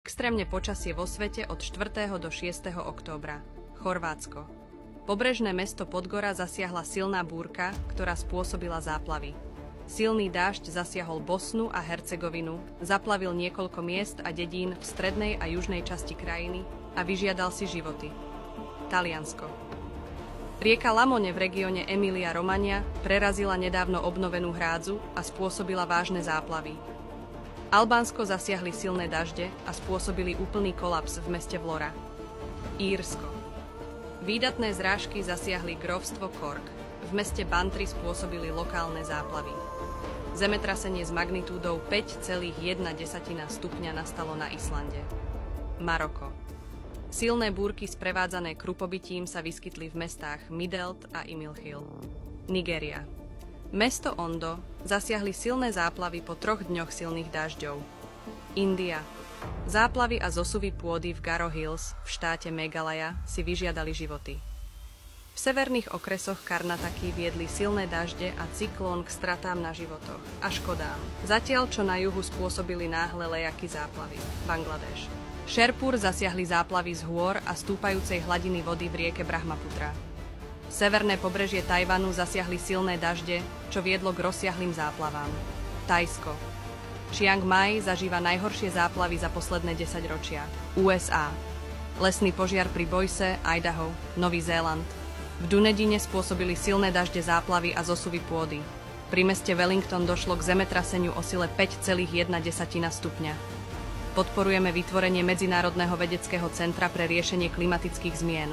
Extrémne počasie vo svete od 4. do 6. októbra. Chorvátsko. Pobrežné mesto Podgora zasiahla silná búrka, ktorá spôsobila záplavy. Silný dážď zasiahol Bosnu a Hercegovinu, zaplavil niekoľko miest a dedín v strednej a južnej časti krajiny a vyžiadal si životy. Taliansko. Rieka Lamone v regióne Emilia-Romagna prerazila nedávno obnovenú hrádzu a spôsobila vážne záplavy. Albánsko zasiahli silné dažde a spôsobili úplný kolaps v meste Vlora. Írsko. Výdatné zrážky zasiahli grófstvo Cork. V meste Bantry spôsobili lokálne záplavy. Zemetrasenie s magnitúdou 5,1 stupňa nastalo na Islande. Maroko. Silné búrky sprevádzané krupobytím sa vyskytli v mestách Midelt a Imilchil. Nigéria. Mesto Ondo zasiahli silné záplavy po 3 dňoch silných dažďov. India. Záplavy a zosuvy pôdy v Garo Hills v štáte Meghalaya si vyžiadali životy. V severných okresoch Karnataky viedli silné dažde a cyklón k stratám na životoch a škodám, zatiaľ čo na juhu spôsobili náhle lejaky záplavy. Bangladeš. Šerpur zasiahli záplavy z hôr a stúpajúcej hladiny vody v rieke Brahmaputra. Severné pobrežie Tajvanu zasiahli silné dažde, čo viedlo k rozsiahlym záplavám. Thajsko. Chiang Mai zažíva najhoršie záplavy za posledné 10 ročia. USA. Lesný požiar pri Boise, Idaho, Nový Zéland. V Dunedine spôsobili silné dažde záplavy a zosuvy pôdy. Pri meste Wellington došlo k zemetraseniu o sile 5,1 stupňa. Podporujeme vytvorenie Medzinárodného vedeckého centra pre riešenie klimatických zmien.